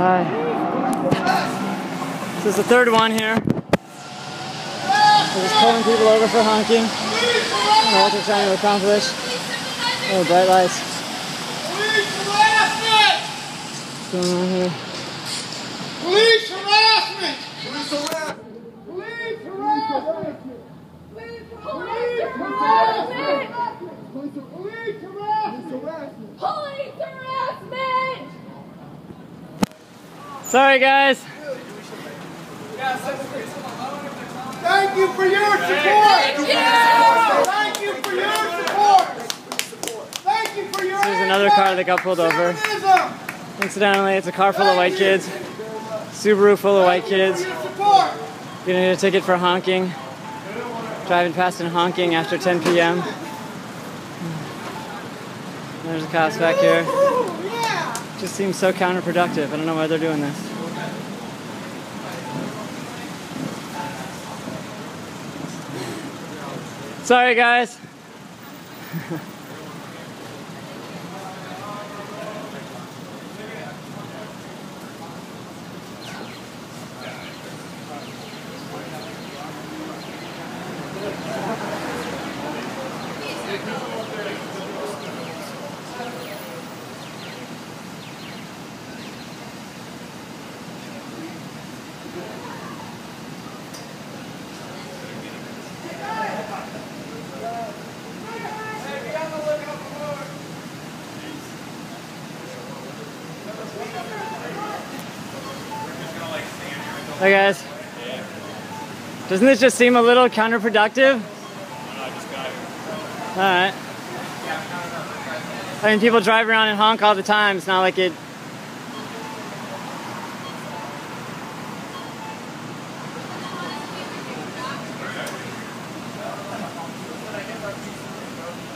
This is the third one here. We're just pulling people over for honking. I don't know what they're trying to accomplish. Oh, bright lights. What's going on here? Police harassment! Police harassment! Police harassment! Police harassment! Police harassment! Police harassment! Sorry, guys. Thank you for your support! Thank you for your support! Thank you for your There's another car that got pulled over. Incidentally, it's a car full of white kids. Subaru full of white kids. Gonna get a ticket for honking. Driving past and honking after 10 p.m. There's the cops back here. Just seems so counterproductive. I don't know why they're doing this. Sorry, guys. Hey guys, doesn't this just seem a little counterproductive? Alright. I mean, people drive around and honk all the time. It's not like it...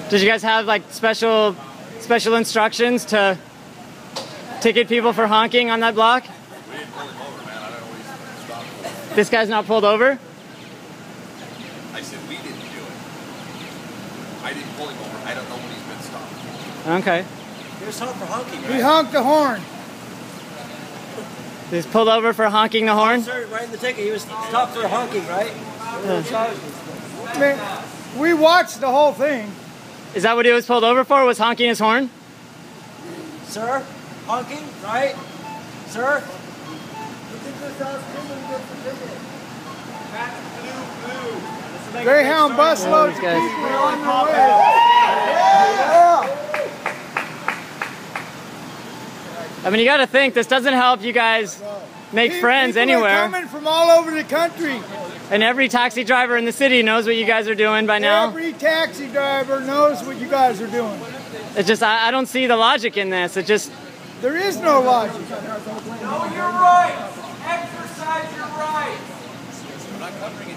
Did you guys have like special instructions to ticket people for honking on that block? This guy's not pulled over? I said we didn't do it. I didn't pull him over. I don't know when he's been stopped. Okay. He was honked for honking, right? He honked the horn. He's pulled over for honking the horn? Sir, right in the ticket. He was stopped for honking, right? Man, we watched the whole thing. Is that what he was pulled over for? Was honking his horn? Sir, honking, right? Sir? Greyhound bus loads of people on their way. I mean, you gotta think, this doesn't help you guys make friends anywhere. People are coming from all over the country. And every taxi driver in the city knows what you guys are doing by now. Every taxi driver knows what you guys are doing. It's just, I don't see the logic in this. It just... There is no logic. Know your rights. Exercise your rights. We're not covering it.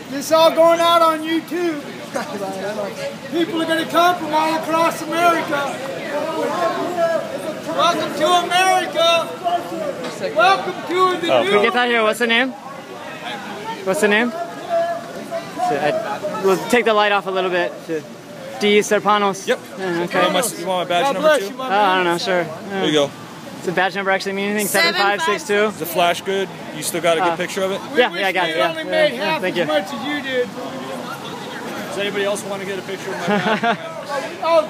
This all going out on YouTube. People are going to come from all across America. Welcome to America. Welcome to the new... Can we get that here? What's the name? What's the name? We'll take the light off a little bit. D. Serpanos. Yep. Okay. You want my badge number too? Oh, I don't know, sure. There you go. Does the badge number actually mean anything? 7562? Is the flash good? You still got a good picture of it? Yeah, I got it. We only made half thank as you. much as you did. Does anybody else want to get a picture of my badge? Oh,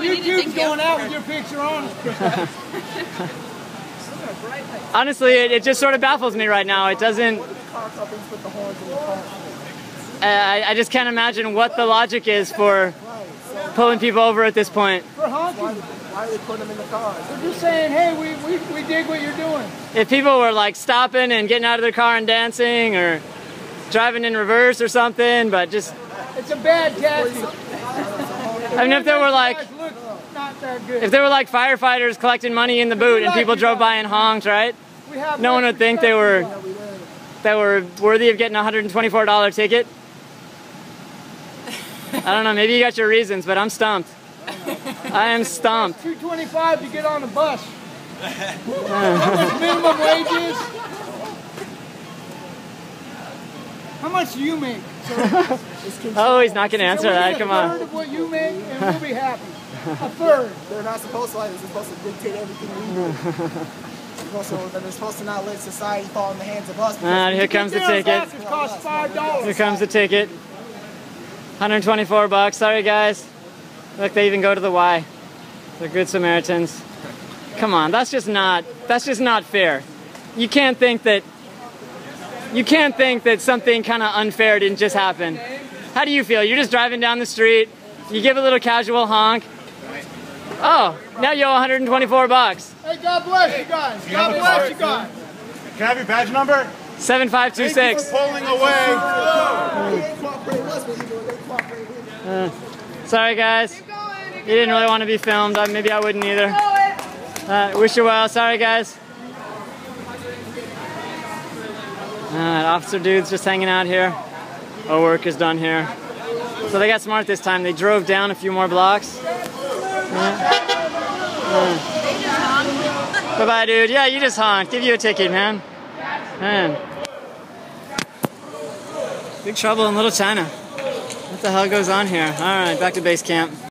YouTube's going out with your picture on it. Honestly, it just sort of baffles me right now. It doesn't... I just can't imagine what the logic is for pulling people over at this point. For honking. Why are they putting them in the car? They're just saying, hey, we dig what you're doing. If people were like stopping and getting out of their car and dancing or driving in reverse or something, but just... It's a bad tactic. I mean, if there were like... If there were like firefighters collecting money in the boot and people drove by and honked, right? No one would think they were worthy of getting a $124 ticket. I don't know, maybe you got your reasons, but I'm stumped. I am stumped. $2.25 to get on the bus. How much minimum wage is? How much do you make? Oh, he's not going to answer that. Come A on. third of what you make, and we'll be happy. A third. They're not supposed to like this. They're supposed to dictate everything we do. They're supposed to not let society fall in the hands of us. Here comes the ticket. It costs $5. Here comes the ticket. 124 bucks. Sorry, guys. Look, they even go to the Y. They're good Samaritans. Come on, that's just not fair. You can't think that something kind of unfair didn't just happen. How do you feel? You're just driving down the street. You give a little casual honk. Oh, now you owe 124 bucks. Hey, God bless you guys. God bless you guys. Can I have your badge number? 7526. Thank you for pulling away. Sorry, guys. You didn't really want to be filmed. Maybe I wouldn't either. Wish you well. Sorry, guys. Officer dude's just hanging out here. Our work is done here. So they got smart this time. They drove down a few more blocks. Bye-bye, dude. Yeah, you just honked. Give you a ticket, man. Big trouble in Little China. What the hell goes on here? All right, back to base camp.